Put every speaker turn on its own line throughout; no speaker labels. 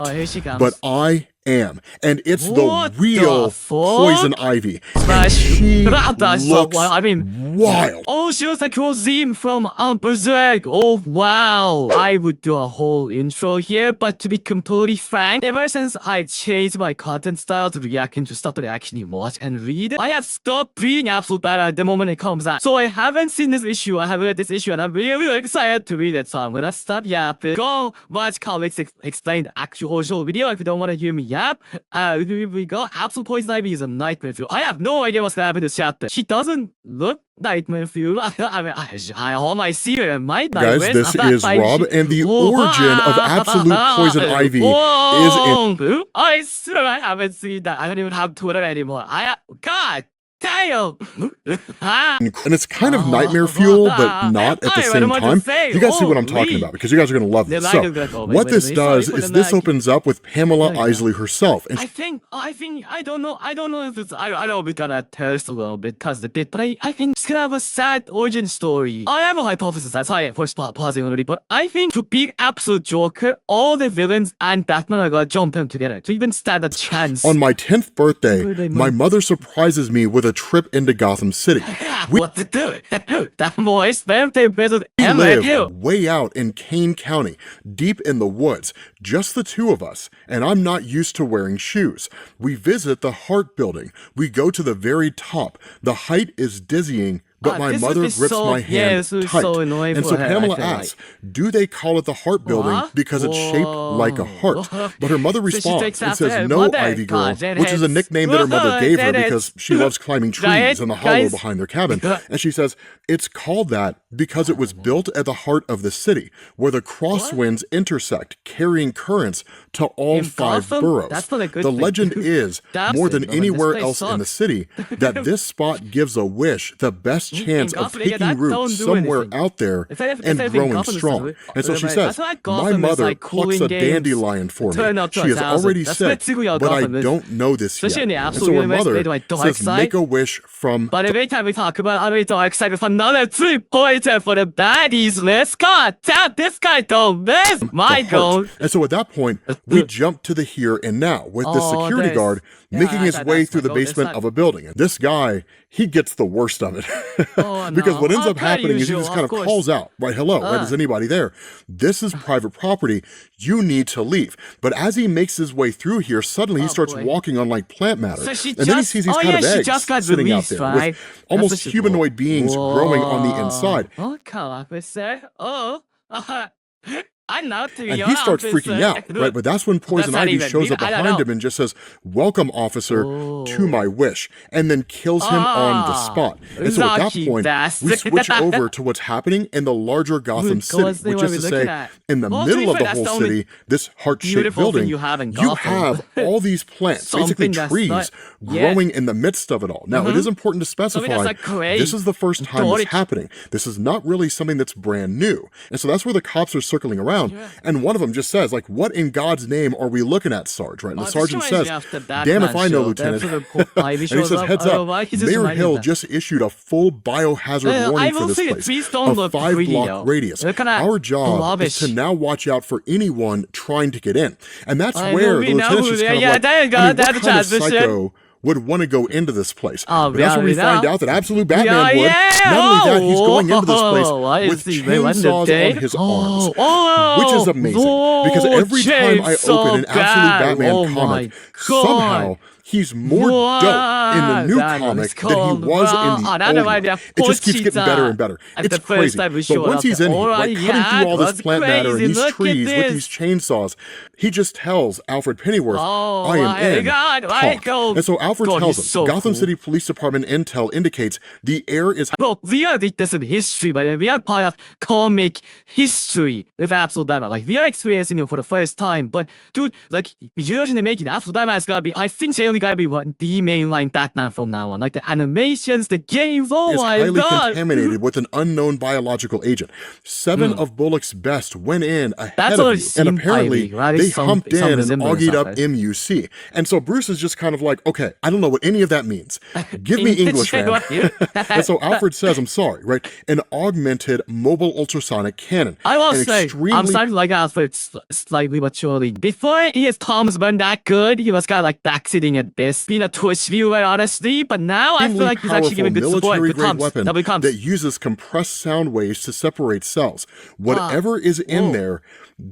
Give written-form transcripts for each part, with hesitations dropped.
Oh, here she comes.
But I am, and it's
What
the real
the fuck?
Poison Ivy. And
Smash.
she
That's
looks
well, I mean,
wild.
Oh, she was like Rosine from Berserk. Oh, wow. I would do a whole intro here, but to be completely frank, ever since I changed my content style to reacting to stuff that I actually watch and read, I have stopped reading Absolute Battle the moment it comes out. So I haven't seen this issue, I haven't read this issue, and I'm really excited to read it. So I'm gonna stop yapping. Go watch comics explain the actual video if you don't want to hear me yap. Here we go. Absolute Poison Ivy is a nightmare fuel. I have no idea what's gonna happen in this chapter. She doesn't look nightmare fuel. I mean, I see her in my
Guys, this is Rob, and the origin of Absolute Poison Ivy is in...
I swear I haven't seen that. I don't even have Twitter anymore. God damn!
And it's kind of nightmare fuel, but not at the same time. You guys see what I'm talking about, because you guys are going to love this. So, what this does is this opens up with Pamela Isley herself. And
I don't know if it's, I know we're gonna test a little bit because the bit, but I think it's gonna have a sad origin story. I have a hypothesis, that's why I first pausing already, but I think to beat Absolute Joker, all the villains and Batman are gonna jump them together to even stand a chance.
On my 10th birthday, my mother surprises me with a trip into Gotham City.
What to do? That boy's birthday visit.
We live way out in Kane County, deep in the woods, just the two of us, and I'm not used to wearing shoes. We visit the Hart Building. We go to the very top. The height is dizzying, but my mother grips my hand tight. And so Pamela asks, do they call it the Hart Building because it's shaped like a heart? But her mother responds and says, no, Ivy Girl, which is a nickname that her mother gave her because she loves climbing trees in the hollow behind their cabin. And she says, it's called that because it was built at the heart of the city, where the crosswinds intersect, carrying currents to all 5 boroughs. The legend is, more than anywhere else in the city, that this spot gives a wish the best chance of taking root somewhere out there and growing strong. And so she says, my mother plucks a dandelion for me. She has already said, but I don't know this yet. And so her mother says, make a wish from...
But every time we talk about our dark side with another 3-pointer for the baddies list, God damn, this guy don't miss my goal.
And so at that point, we jump to the here and now with the security guard making his way through the basement of a building. And this guy, he gets the worst of it. Because what ends up happening is he just kind of calls out, right, hello, right, is anybody there? This is private property, you need to leave. But as he makes his way through here, suddenly he starts walking on like plant matter. And then he sees these kind of eggs sitting out there with almost humanoid beings growing on the inside. And he starts freaking out, right? But that's when Poison Ivy shows up behind him and just says, welcome, officer, to my wish, and then kills him on the spot. And so at that point, we switch over to what's happening in the larger Gotham City, which is to say, in the middle of the whole city, this heart-shaped building, you have all these plants, basically trees, growing in the midst of it all. Now, it is important to specify, this is the first time this is happening. This is not really something that's brand new. And so that's where the cops are circling around. And one of them just says, like, what in God's name are we looking at, Sarge? Right? And the sergeant says, damn if I know, Lieutenant. And he says, heads up, Mayor Hill just issued a full biohazard warning for this place, a 5-block radius. Our job is to now watch out for anyone trying to get in. And that's where the lieutenant's just kind of like, I mean, what kind of psycho would want to go into this place? But that's when we find out that Absolute Batman would. Not only that, he's going into this place with chainsaws on his arms, which is amazing, because every time I open an Absolute Batman comic, somehow he's more dope in the new comic than he was in the old one. It just keeps getting better and better. It's crazy. But once he's in here, like cutting through all this plant matter and these trees with these chainsaws, he just tells Alfred Pennyworth, I am in. Talk. And so Alfred tells him, Gotham City Police Department intel indicates the air is...
Well, we are this in history, but we are part of comic history with Absolute Batman. Like, we are experiencing it for the first time, but dude, like, usually making Absolute Batman is gonna be, I think they only gotta be what the mainline Batman from now on. Like the animations, the games, oh my god!
Is highly contaminated with an unknown biological agent. 7 of Bullock's best went in ahead of you, and apparently they really humped in and augied up MUC. And so Bruce is just kind of like, okay, I don't know what any of that means. Give me English, man. And so Alfred says, I'm sorry, right? An augmented mobile ultrasonic cannon.
I will say, I'm starting to like Alfred slightly but surely. Before his Tom's weren't that good, he was kind of like backseating at this, being a Twitch viewer, honestly. But now I feel like he's actually giving good support. Good comms.
Weapon that uses compressed sound waves to separate cells. Whatever is in there,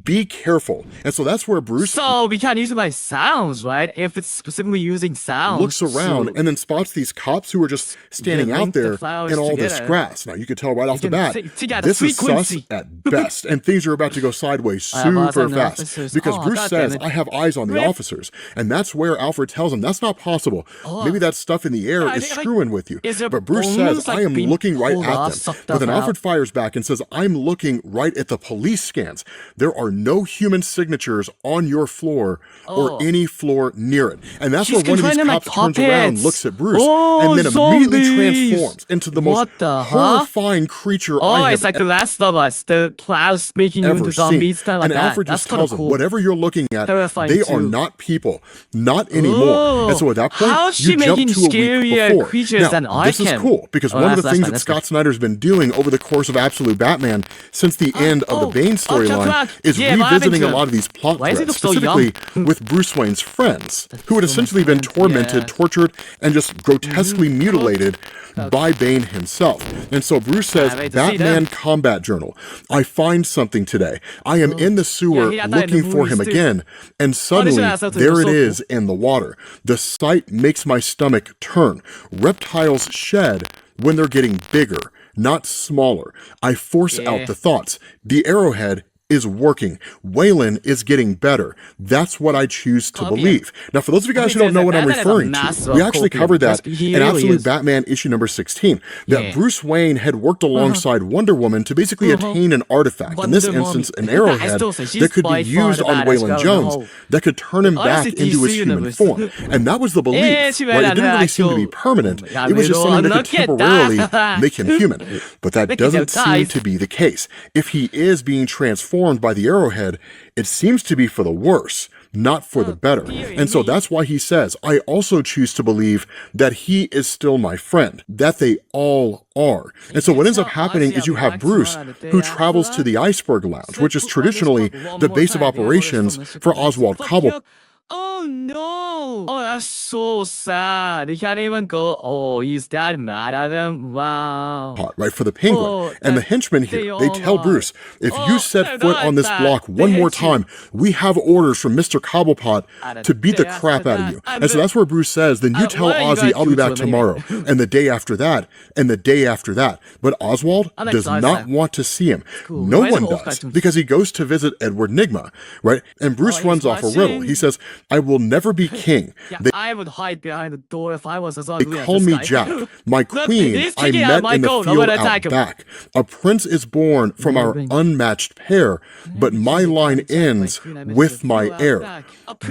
be careful. And so that's where Bruce...
So we can't use it by sounds, right? If it's specifically using sounds.
Looks around and then spots these cops who are just standing out there in all this grass. Now, you could tell right off the bat, this is sus at best. And things are about to go sideways super fast. Because Bruce says, I have eyes on the officers. And that's where Alfred tells him, that's not possible. Maybe that stuff in the air is screwing with you. But Bruce says, I am looking right at them. But then Alfred fires back and says, I'm looking right at the police scans. There are no human signatures on your floor or any floor near it. And that's where one of these cops turns around, looks at Bruce, and then immediately transforms into the most horrifying creature I have
it's like The Last of Us, the clouds making you into zombies, kind of like
that. And Alfred just tells him, whatever you're looking at, they are not people, not anymore. And so at that point, you jump to a week before. Now, this is cool, because one of the things that Scott Snyder's been doing over the course of Absolute Batman since the end of the Bane storyline is revisiting a lot of these plot threads, specifically with Bruce Wayne's friends, who had essentially been tormented, tortured, and just grotesquely mutilated by Bane himself. And so Bruce says, Batman Combat Journal, I find something today. I am in the sewer looking for him again, and suddenly there it is in the water. The sight makes my stomach turn. Reptiles shed when they're getting bigger, not smaller. I force out the thoughts. The arrowhead is working. Waylon is getting better. That's what I choose to believe. Now, for those of you guys who don't know what I'm referring to, we actually covered that in Absolute Batman issue number 16, that Bruce Wayne had worked alongside Wonder Woman to basically attain an artifact, in this instance, an arrowhead that could be used on Waylon Jones that could turn him back into his human form. And that was the belief, right? It didn't really seem to be permanent. It was just something that could temporarily make him human. But that doesn't seem to be the case. If he is being transformed by the arrowhead, it seems to be for the worse, not for the better. And so that's why he says, I also choose to believe that he is still my friend, that they all are. And so what ends up happening is you have Bruce, who travels to the Iceberg Lounge, which is traditionally the base of operations for Oswald Cobblepot.
Oh no! Oh, that's so sad. He can't even go, oh, he's that mad at him? Wow.
Right, for the Penguin. And the henchmen here, they tell Bruce, if you set foot on this block one more time, we have orders from Mr. Cobblepot to beat the crap out of you. And so that's where Bruce says, then you tell Ozzy I'll be back tomorrow, and the day after that, and the day after that. But Oswald does not want to see him. No one does, because he goes to visit Edward Nygma, right? And Bruce runs off a riddle. He says, I will never be king.
I would hide behind the door if I was as ugly as
They call me Jack. My queen I met in the field out back. A prince is born from our unmatched pair, but my line ends with my heir.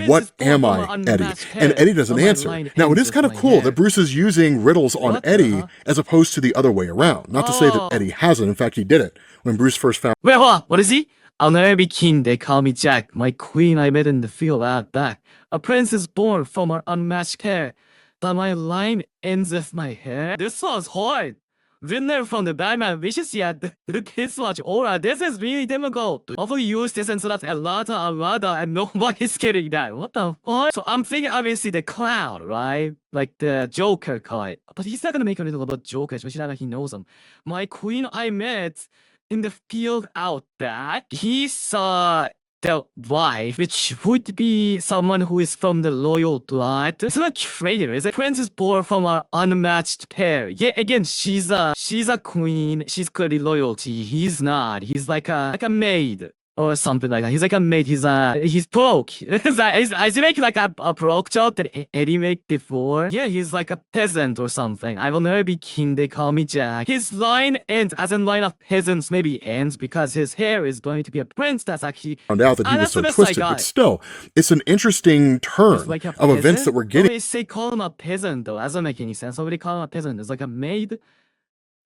What am I, Eddie? And Eddie doesn't answer. Now, it is kind of cool that Bruce is using riddles on Eddie as opposed to the other way around. Not to say that Eddie hasn't. In fact, he did it when Bruce first found...
Wait, hold on. What is he? I'll never be king, they call me Jack. My queen I met in the field out back. A prince is born from our unmatched pair, but my line ends with my hair. This was hard. Been there from the Batman wishes yet. Look his watch aura. This is really difficult. Hopefully use this and so that's a lot, and nobody's getting that. What the fuck? So I'm thinking obviously the cloud, right? Like the Joker card. But he's not gonna make anything about Joker, especially now that he knows him. My queen I met in the field out back, he saw the wife, which would be someone who is from the royal blood. It's not crazy, is it? Prince is born from an unmatched pair. Yeah, again, she's a queen. She's clearly royalty. He's not. He's like a maid. Or something like that. He's like a mate. He's broke. Is he making like a broke joke that Eddie made before? Yeah, he's like a peasant or something. I will never be king. They call me Jack. His line ends, as in line of peasants maybe ends because his hair is going to be a prince. That's actually
found out that he was so twisted. But still, it's an interesting turn like of events that we're getting.
They say call him a peasant though. That doesn't make any sense. Nobody call him a peasant. It's like a maid.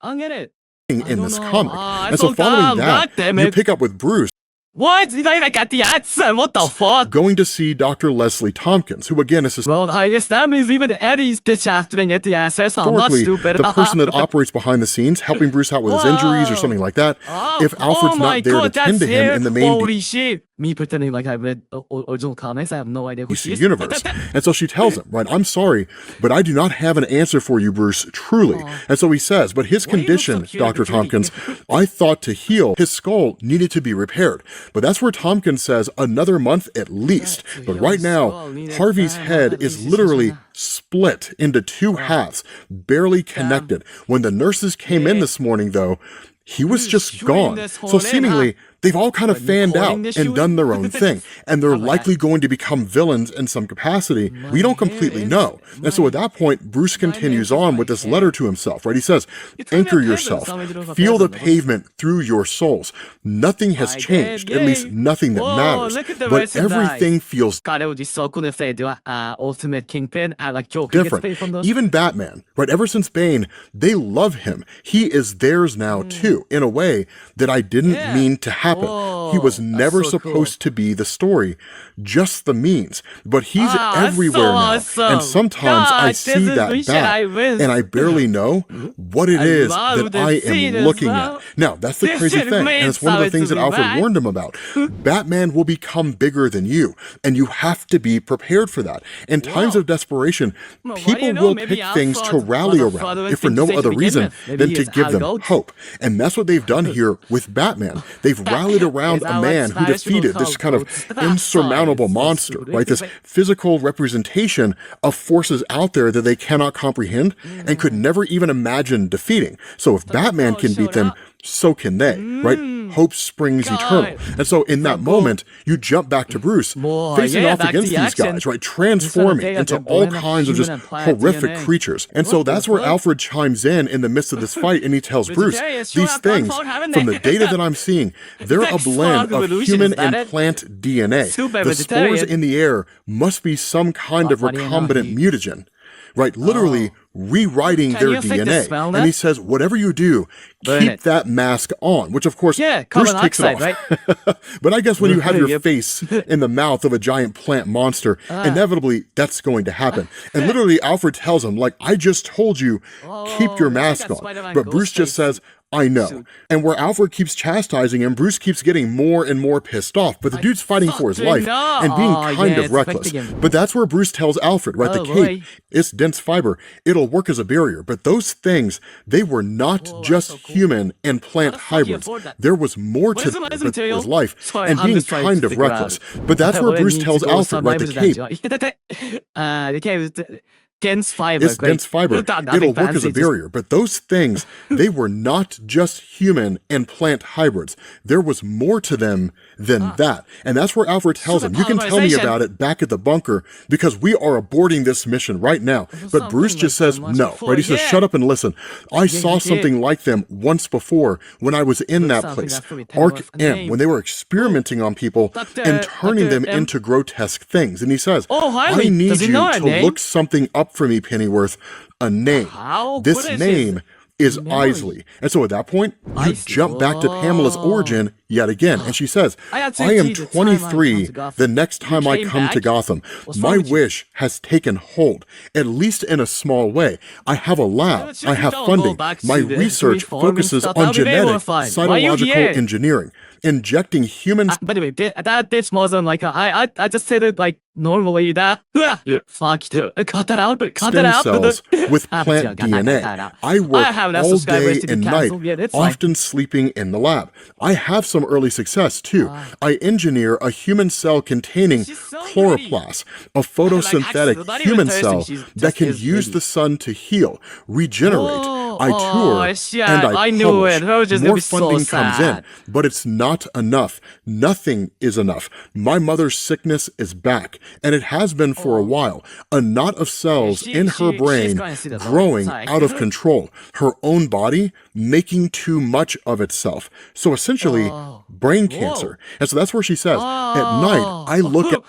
I don't get it.
In this comic. And so following that, you pick up with Bruce.
What? You don't even get the answer. What the fuck?
Going to see Dr. Leslie Tompkins, who again is
Well, I guess that means even Eddie's bitch ass didn't get the answer, so I'm not
historically
stupid.
the person that operates behind the scenes, helping Bruce out with his injuries or something like that. If Alfred's not there to tend to him in the main
Holy shit. Me pretending like I read original comics, I have no idea who she
DC
is.
universe. And so she tells him, right, I'm sorry, but I do not have an answer for you, Bruce, truly. And so he says, but his condition, Dr. Tompkins, I thought to heal, his skull needed to be repaired. But that's where Tompkins says another month at least. But right now, Harvey's head is literally split into two halves, barely connected. When the nurses came in this morning, though, he was just gone. So seemingly, they've all kind of fanned out and done their own thing, and they're likely going to become villains in some capacity. We don't completely know. And so at that point, Bruce continues on with this letter to himself, right? He says, anchor yourself, feel the pavement through your souls. Nothing has changed, at least nothing that matters, but everything feels
Ultimate Kingpin,
different. Even Batman, right? Ever since Bane, they love him. He is theirs now too, in a way that I didn't mean to happen. He was never supposed to be the story, just the means. But he's everywhere now. And sometimes I see that back, and I barely know what it is that I am looking at. Now, that's the crazy thing, and it's one of the things that Alfred warned him about. Batman will become bigger than you, and you have to be prepared for that. In times of desperation, people will pick things to rally around, if for no other reason than to give them hope. And that's what they've done here with Batman. They've rallied around a man who defeated this kind of insurmountable monster, right? This physical representation of forces out there that they cannot comprehend and could never even imagine defeating. So if Batman can beat them, so can they, right? Hope springs eternal. And so in that moment, you jump back to Bruce, facing off against these guys, right? Transforming into all kinds of just horrific creatures. And so that's where Alfred chimes in the midst of this fight, and he tells Bruce, these things, from the data that I'm seeing, they're a blend of human and plant DNA. The spores in the air must be some kind of recombinant mutagen, right? Literally rewriting their DNA. And he says, whatever you do, keep that mask on, which of course, Bruce takes it off. Right? But I guess when you have your face in the mouth of a giant plant monster, inevitably that's going to happen. And literally Alfred tells him, like, I just told you, keep your mask on. But Bruce just says, I know. And where Alfred keeps chastising him, Bruce keeps getting more and more pissed off. But the dude's fighting for his life and being kind of reckless. But that's where Bruce tells Alfred, right? The cape, it's dense fiber. It'll work as a barrier. But those things, they were not just human and plant hybrids. There was more to them with his life and being kind of reckless. But that's where Bruce tells Alfred, right? The cape.
Dense fiber.
It's dense fiber. It'll work as a barrier. But those things, they were not just human and plant hybrids. There was more to them than that. And that's where Alfred tells him, you can tell me about it back at the bunker because we are aborting this mission right now. But Bruce just says no, right? He says, shut up and listen. I saw something like them once before when I was in that place. Arc M, when they were experimenting on people and turning them into grotesque things. And he says, I need you to look something up for me, Pennyworth, a name. This name is Isley. And so at that point, you jump back to Pamela's origin yet again. And she says, I am 23 the next time I come to Gotham. My wish has taken hold, at least in a small way. I have a lab. I have funding. My research focuses on genetic, cytological engineering. Injecting humans.
By the way, this wasn't like I just said it like normally. That fuck it. Cut that out. Cut that out.
Cells with plant DNA. I work all day and night, often sleeping in the lab. I have some early success too. I engineer a human cell containing chloroplast, a photosynthetic human cell that can use the sun to heal, regenerate. I tour and I publish. More funding comes in, but it's not enough. Nothing is enough. My mother's sickness is back, and it has been for a while. A knot of cells in her brain growing out of control. Her own body making too much of itself. So essentially, brain cancer. And so that's where she says, at night, I look at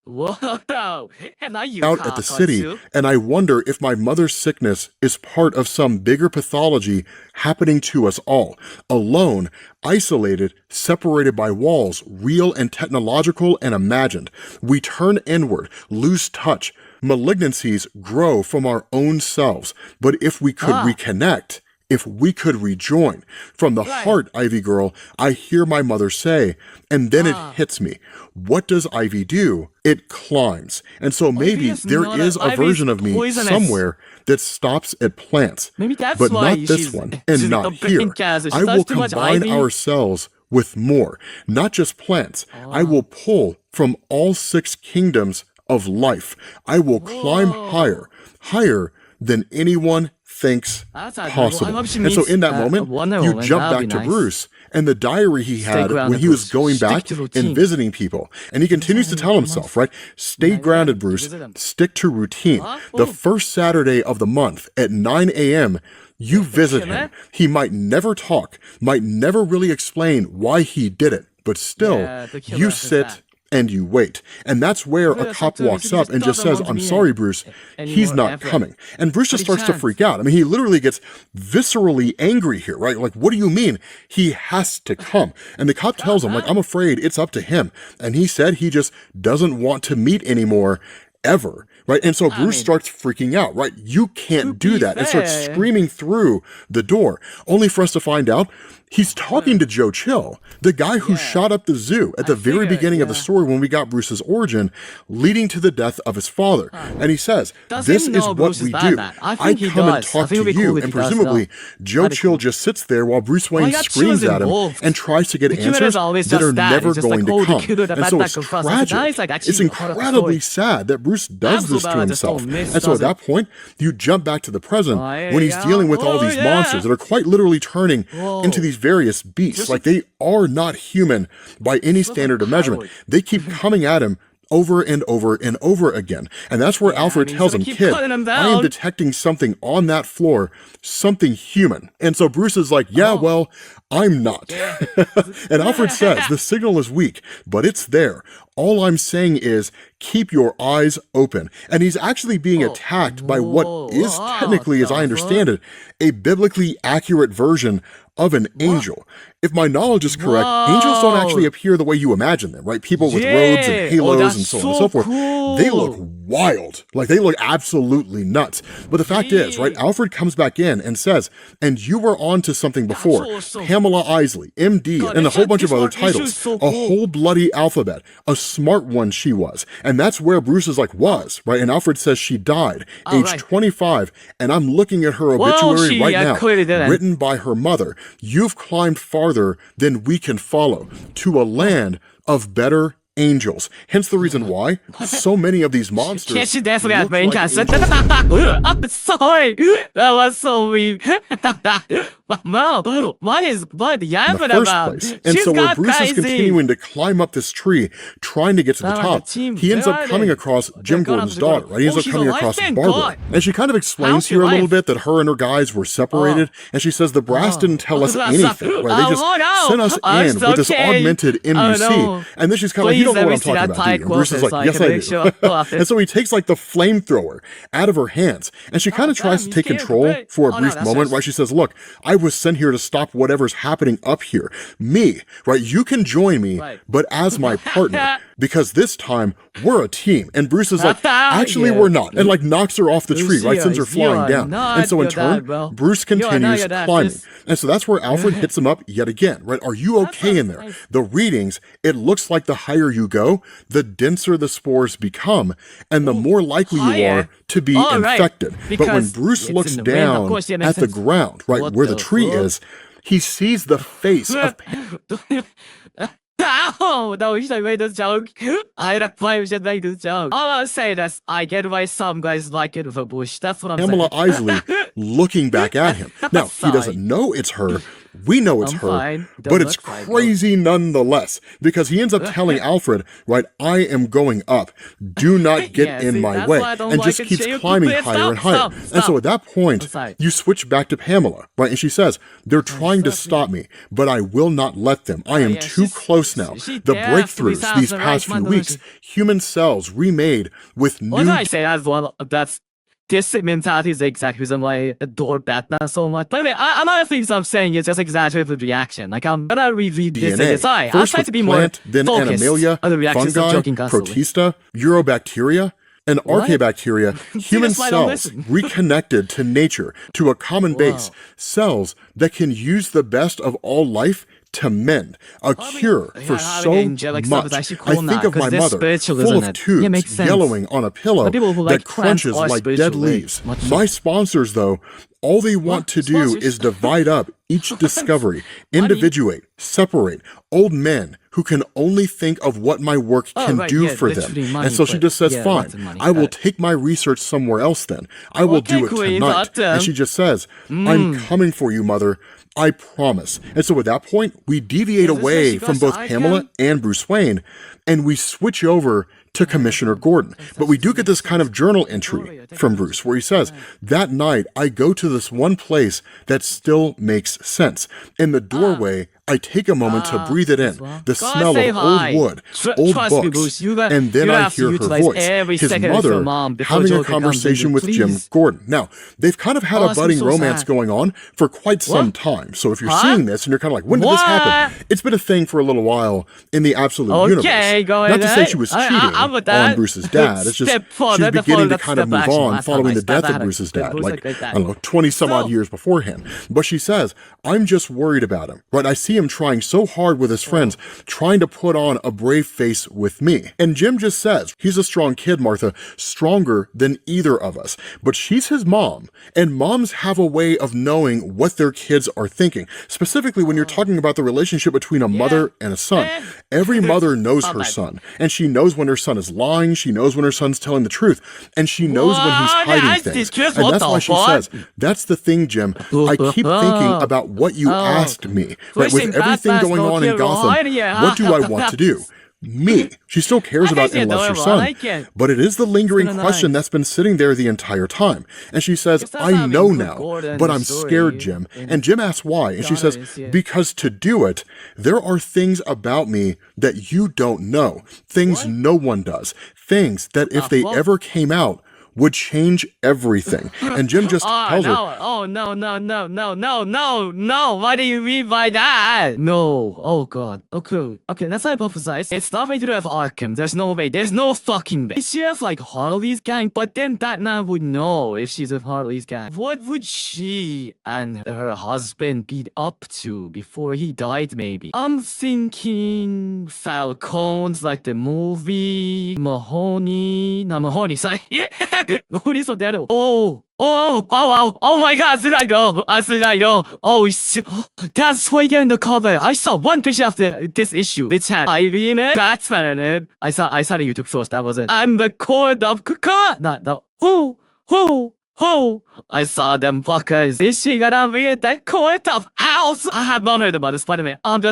Whoa. And now you
out at the city, and I wonder if my mother's sickness is part of some bigger pathology happening to us all. Alone, isolated, separated by walls, real and technological and imagined. We turn inward, lose touch. Malignancies grow from our own selves. But if we could reconnect, if we could rejoin, from the heart, Ivy girl, I hear my mother say, and then it hits me. What does Ivy do? It climbs. And so maybe there is a version of me somewhere that stops at plants.
Maybe that's
but
why
not this one, and not here. I will combine ourselves with more, not just plants. I will pull from all 6 kingdoms of life. I will climb higher, higher than anyone thinks possible. And so in that moment, you jump back to Bruce and the diary he had when he was going back and visiting people. And he continues to tell himself, right? Stay grounded, Bruce. Stick to routine. The first Saturday of the month at 9 a.m., you visit him. He might never talk, might never really explain why he did it, but still, you sit and you wait. And that's where a cop walks up and just says, I'm sorry, Bruce, he's not coming. And Bruce just starts to freak out. I mean, he literally gets viscerally angry here, right? Like, what do you mean? He has to come. And the cop tells him, like, I'm afraid it's up to him. And he said he just doesn't want to meet anymore, ever. Right? And so Bruce starts freaking out, right? You can't do that, and starts screaming through the door, only for us to find out he's talking to Joe Chill, the guy who shot up the zoo at the very beginning of the story when we got Bruce's origin, leading to the death of his father. And he says, this is what we do. I come and talk to you, and presumably Joe Chill just sits there while Bruce Wayne screams at him and tries to get answers that are never going to come. And so it's tragic. It's incredibly sad that Bruce does this to himself. And so at that point, you jump back to the present when he's dealing with all these monsters that are quite literally turning into these various beasts. Like, they are not human by any standard of measurement. They keep coming at him over and over and over again. And that's where Alfred tells him, kid, I am detecting something on that floor, something human. And so Bruce is like, yeah, well, I'm not. And Alfred says, the signal is weak, but it's there. All I'm saying is, keep your eyes open. And he's actually being attacked by what is technically, as I understand it, a biblically accurate version of an angel. If my knowledge is correct, angels don't actually appear the way you imagine them, right? People with robes and halos and so on and so forth. They look wild. Like, they look absolutely nuts. But the fact is, right, Alfred comes back in and says, and you were on to something before. Pamela Isley, MD, and a whole bunch of other titles. A whole bloody alphabet. A smart one she was. And that's where Bruce is like, was, right? And Alfred says she died, age 25, and I'm looking at her obituary right now, written by her mother. You've climbed farther than we can follow, to a land of better angels. Hence the reason why so many of these monsters look like angels.
I'm sorry. That was so weak. Wow, what is what yapping about?
Place. And so where Bruce is continuing to climb up this tree, trying to get to the top, he ends up coming across Jim Gordon's daughter, right? He ends up coming across Barbara. And she kind of explains here a little bit that her and her guys were separated. And she says the brass didn't tell us anything, right? They just sent us in with this augmented MUC. And then she's kind of like, you don't know what I'm talking about, do you? And Bruce is like, yes, I do. And so he takes like the flamethrower out of her hands. And she kind of tries to take control for a brief moment, right? She says, look, I was sent here to stop whatever's happening up here. Me, right? You can join me, but as my partner, because this time we're a team. And Bruce is like, actually, we're not. And like knocks her off the tree, right? Sends her flying down. And so in turn, Bruce continues climbing. And so that's where Alfred hits him up yet again, right? Are you okay in there? The readings, it looks like the higher you go, the denser the spores become, and the more likely you are to be infected. But when Bruce looks down at the ground, right, where the tree is, he sees the face of
Oh, no, you should have made this joke. I probably should make this joke. All I'll say is, I get why some guys like it with a bush. That's what I'm
Pamela
saying.
Isley looking back at him. Now, he doesn't know it's her, We know it's her, but it's crazy nonetheless, because he ends up telling Alfred, right, I am going up. Do not get in my way. And just keeps climbing higher and higher. And so at that point, you switch back to Pamela, right? And she says, they're trying to stop me, but I will not let them. I am too close now. The breakthroughs these past few weeks, human cells remade with new...
What I say as well, this mentality is the exact reason why I adore Batman so much. But anyway, I'm honestly I'm saying it's just exaggerated reaction. Like I'm gonna reread this and decide. I'll try to be more
then
focused
Animalia,
on the reactions of
fungi,
joking constantly.
Protista, Eurobacteria, and Archaebacteria, human cells reconnected to nature, to a common base, cells that can use the best of all life to mend, a cure for so much. I think of my mother, full of tubes, yellowing on a pillow that crunches like dead leaves. My sponsors, though, all they want to do is divide up each discovery, individuate, separate old men who can only think of what my work can do for them. And so she just says, fine, I will take my research somewhere else then. I will do it tonight. And she just says, I'm coming for you, mother. I promise. And so at that point, we deviate away from both Pamela and Bruce Wayne, and we switch over to Commissioner Gordon. But we do get this kind of journal entry from Bruce where he says, that night I go to this one place that still makes sense. In the doorway, I take a moment to breathe it in, the smell of old wood, old books, and then I hear her voice, his mother having a conversation with Jim Gordon. Now, they've kind of had a budding romance going on for quite some time. So if you're seeing this and you're kind of like, when did this happen? It's been a thing for a little while in the absolute universe. Not to say she was cheating on Bruce's dad. It's just she's beginning to kind of move on following the death of Bruce's dad, like, I don't know, 20 some odd years beforehand. But she says, I'm just worried about him, right? I see him trying so hard with his friends, trying to put on a brave face with me. And Jim just says, he's a strong kid, Martha, stronger than either of us. But she's his mom, and moms have a way of knowing what their kids are thinking. Specifically, when you're talking about the relationship between a mother and a son. Every mother knows her son, and she knows when her son is lying, she knows when her son's telling the truth, and she knows when he's hiding things. And that's why she says, that's the thing, Jim. I keep thinking about what you asked me. Right, with everything going on in Gotham, what do I want to do? Me. She still cares about and loves her son, but it is the lingering question that's been sitting there the entire time. And she says, I know now, but I'm scared, Jim. And Jim asks why, and she says, because to do it, there are things about me that you don't know, things no one does, things that if they ever came out, would change everything. And Jim just tells her,
oh, no. What do you mean by that? No. Oh, God. Okay, let's hypothesize. It's not going to have Arkham. There's no way. There's no fucking way. She has, like, Harley's gang, but then Batman would know if she's with Harley's gang. What would she and her husband be up to before he died, maybe? I'm thinking Falcons, like the movie, Mahoney, sorry. 어디서 내려? Oh my God, did I know? Oh shit, that's why you're in the cover. I saw one picture of this issue. Which had Ivy in it, Batman in it. I saw the YouTube source, that was it. I'm the court of who? I saw them fuckers. Is she gonna be at that court of house? I have not heard about this, Spider-Man. I'm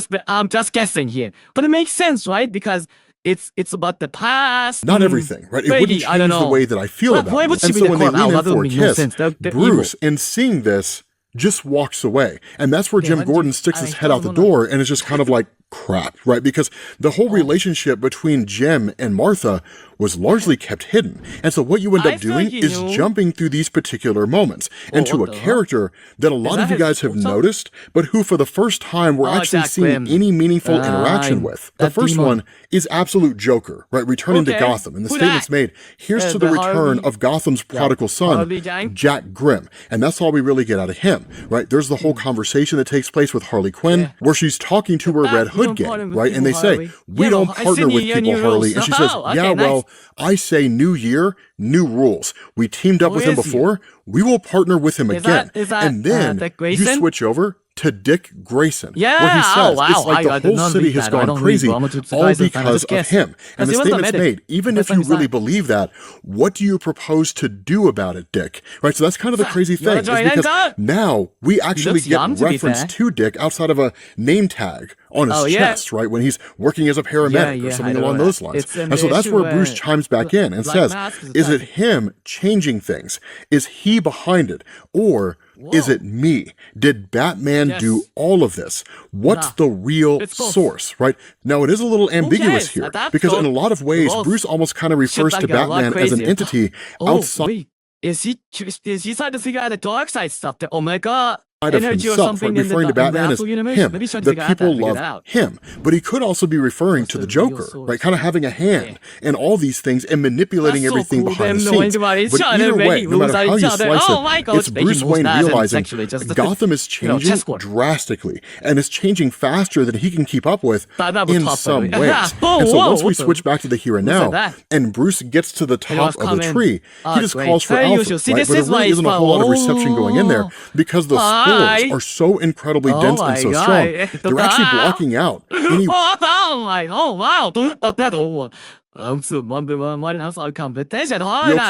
just guessing here. But it makes sense, right? Because it's about the past.
Not everything, right? It wouldn't change the way that I feel about it. And so when they lean in for a kiss, Bruce, in seeing this, just walks away. And that's where Jim Gordon sticks his head out the door and is just kind of like, crap, right? Because the whole relationship between Jim and Martha was largely kept hidden. And so what you end up doing is jumping through these particular moments into a character that a lot of you guys have noticed, but who for the first time we're actually seeing any meaningful interaction with. The first one is absolute Joker, right? Returning to Gotham. And the statement's made, here's to the return of Gotham's prodigal son, Jack Grimm. And that's all we really get out of him, right? There's the whole conversation that takes place with Harley Quinn, where she's talking to her Red Hood gang, right? And they say, we don't partner with people, Harley. And she says, yeah, well, I say new year, new rules. We teamed up with him before. We will partner with him again. And then you switch over to Dick Grayson,
Yeah,
where he says it's like
I
the
did
whole
not
city
read
has
that. I
gone
don't read
crazy
Brahmajutsu
all
Kaisen,
because
just
of
guess.
him. And the
Because he was the
statement's
medic.
made, even if
That's
you really
inside.
believe that, what do you propose to do about it, Dick? Right, so that's kind of the crazy thing, is
join
because
in,
now we actually
looks
get
young, to be
reference
fair.
to Dick outside of a name tag on his chest, right, when he's working as a paramedic or something along those lines. And so that's where Bruce chimes back in and says, is it him changing things? Is he behind it? Or is it me? Did Batman do all of this? What's the real source, right? Now, it is a little ambiguous here, because in a lot of ways, Bruce almost kind of refers to Batman as an entity outside
wait. Is he trying to figure out the dark side stuff? The Omega
of
energy or
himself,
something
right? Referring to Batman as
universe?
him.
Maybe he's trying to
The
figure out
people
figure
love
that out.
him. But he could also be referring to the Joker, right? Kind of having a hand in all these things and manipulating
That's so
everything
cool,
behind the
them knowing
scenes.
about each
But
other,
either way,
making
no matter
moves at
how
each
you
other.
slice
Oh my
it,
God,
it's
making
Bruce
moves
Wayne
fast and
realizing
sexually just
Gotham is changing
chessboard.
drastically, and it's changing faster than he can keep up with in some ways.
Oh,
And so
whoa,
once we
what the-
switch back to the here and
who said
now,
that?
and Bruce gets to the top of the tree, he just
great.
calls for
Hey, you
Alfred,
should see
right?
this
But there
is why
really
it's
isn't a whole lot of
fun.
reception going in there, because the
Hi.
spores are so incredibly
Oh
dense and
my
so
God.
strong,
It's
they're actually blocking out any
oh wow, that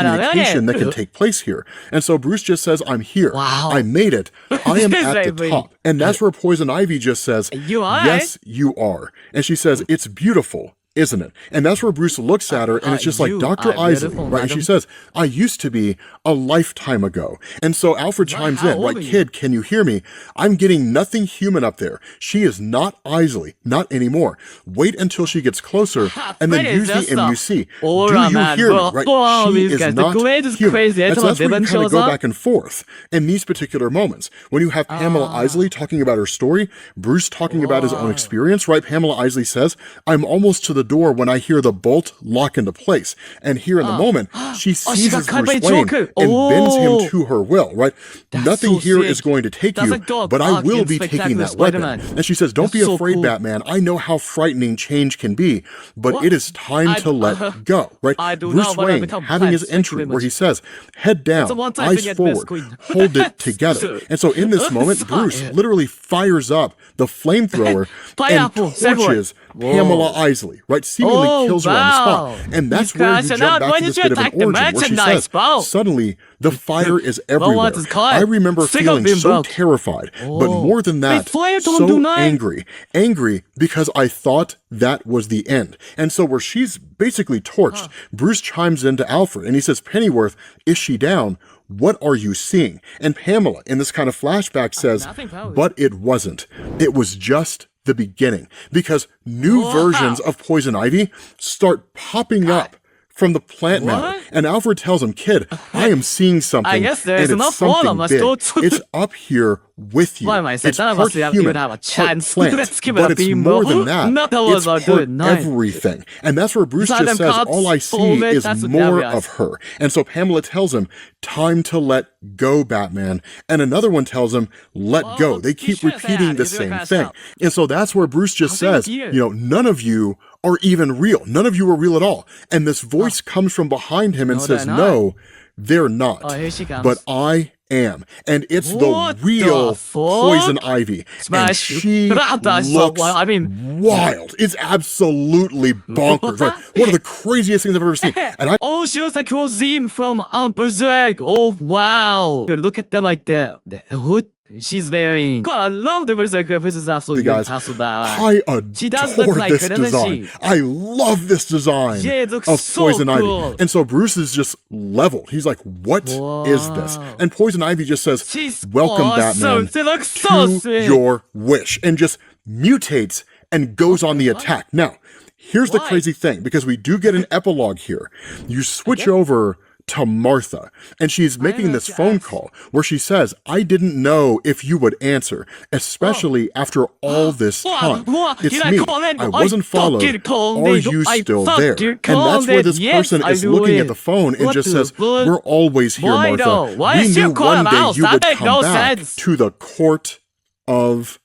communication that can take place here. And so Bruce just says, I'm here.
Wow.
I made it. I am at the
Baby.
top. And that's where Poison Ivy just says,
You are?
yes, you are. And she says, it's beautiful, isn't it? And that's where Bruce looks at her, and it's just like,
you
Dr.
are
Isley,
beautiful,
right? And she
madam.
says, I used to be a lifetime ago. And so Alfred chimes
how
in,
old
right,
are you?
kid, can you hear me? I'm getting nothing human up there. She is not Isley, not anymore. Wait until she gets closer, and then
Freddy,
use the
just stop.
MUC.
All
Do
right,
you
man.
hear me?
Well,
Right?
well,
She
these
is
guys, the
not
greatest
human.
crazy.
And so that's where you
Villain
kind of
shows
go
up.
back and forth in these particular moments. When you have Pamela Isley talking about her story, Bruce talking about his own experience, right? Pamela Isley says, I'm almost to the door when I hear the bolt lock into place. And here in the moment, she seizes
got
Bruce
caught by
Wayne
Joker.
and bends
Oh.
him to her will, right? Nothing
so
here
sick.
is going to take
That's
you,
like dog
but I
bark
will
in
be taking
Spectacular
that weapon.
Spider-Man.
And she says, don't be
That's so
afraid,
cool.
Batman. I know how frightening change can be, but it is time to let go, right?
I do
Bruce
not want to
Wayne
become
having his
plants. Thank you
entry
very
where
much.
he says, head down,
a one-time
eyes
thing at
forward,
Best Queen.
hold it together. And so in this moment, Bruce
Sorry.
literally fires up the flamethrower and
Pineapple,
torches
Whoa.
Pamela Isley, right? Seemingly
Oh,
kills her on the
wow.
spot. And that's
You
where you
crashing
jump
out.
back
Why
to
did
this
you
bit of an
attack the
origin where she
merchandise,
says,
bro?
suddenly the fire is everywhere.
what is called?
I remember
Sick of
feeling
being
so
broke.
terrified, but more than that,
fire don't
so
do nothing.
angry because I thought that was the end. And so where she's basically torched, Bruce chimes into Alfred and he says, Pennyworth, is she down? What are you seeing? And Pamela, in this kind of flashback, says,
nothing, probably.
but it wasn't. It was just the beginning, because new versions of Poison Ivy start popping up from the plant matter.
What?
And Alfred tells him, kid, I am seeing something.
I guess there's
and it's
enough for
something
them. Let's
big.
go to-
It's up here with you.
Why am I saying
It's
none of
part
us even
human,
have a
part
chance?
plant,
Let's give it
but
a
it's
beam,
more
bro.
than that.
Not that was
It's
our
part
good night.
everything. And that's where Bruce
Inside
just
them
says,
cuts,
all I see
folded,
is
that's what
more
that was.
of her. And so Pamela tells him, time to let go, Batman. And another one tells him, let go. They keep
you should say
repeating
that.
the
You really
same
crashed
thing.
out.
And so that's where Bruce just says,
you.
none of you are even real. None of you are real at all. And this voice comes from behind him and
No,
says,
they're not.
no, they're not.
Oh, here she comes.
But I am. And it's
What
the real
the fuck?
Poison Ivy. And
Smash.
she
That's
looks
I mean,
wild. It's absolutely bonkers. Right? One of the craziest things I've ever seen. And I
oh, she was like Rosine from Berserk. Oh, wow. Look at them like that. The hood she's wearing. God, I love the Berserk. This is absolutely
guys,
impossible.
I
She does look
adore
like
this
her, doesn't
design.
she?
I love this design
Yeah, it looks
of
so
Poison
cool.
Ivy. And so Bruce is just leveled. He's like, what is this?
Wow.
And Poison Ivy just says,
She's
welcome,
awesome.
Batman,
She looks so
to
sweet.
your wish. And just mutates and goes on the attack. Now, here's the
Why?
crazy thing, because we do get an epilogue here. You switch over to Martha, and she's making this phone call where she says, I didn't know if you would answer, especially after all this time. It's me. I wasn't followed. Are you still there? And that's where this person is looking at the phone and just says, we're always here,
Why
Martha.
though? Why
We
is she
knew
calling
one day
out?
you
That
would
make
come
no
back
sense.
to the court of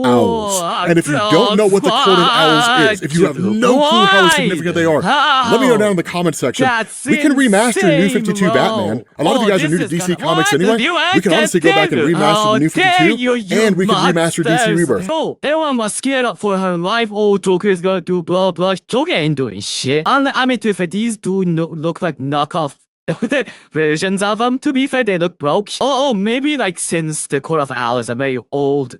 owls. And if you don't know what the court of owls is, if you have no clue how significant they are, let me know down in the comment section. We can remaster New 52 Batman. A lot of you guys are new to DC Comics anyway. We can honestly go back and remaster the New 52, and we can remaster DC Rebirth.
So, everyone was scared for her life. Oh, Joker is gonna do blah blah. Joker ain't doing shit. And I mean, to fair, these do look like knockoff versions of them. To be fair, they look broke. Oh, maybe like since the Court of Owls is a very old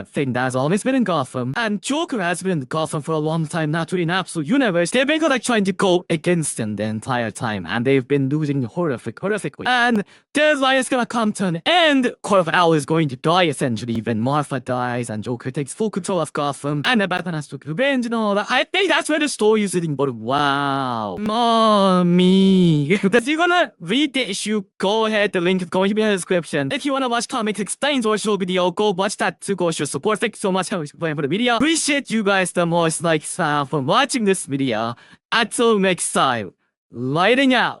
thing that's always been in Gotham. And Joker has been in Gotham for a long time, not really in Absolute Universe. They've been like trying to go against him the entire time, and they've been losing horrifically. And there's like it's gonna come to an end. Court of Owls is going to die essentially when Martha dies and Joker takes full control of Gotham, and the Batman has to take revenge and all that. I think that's where the story is sitting, but wow. Mommy. If you're gonna read the issue, go ahead, the link is going to be in the description. If you wanna watch Comics Explains or show video, go watch that to go show support. Thank you so much for the video. Appreciate you guys the most, NyxFam, for watching this video. Until next time, lighting out.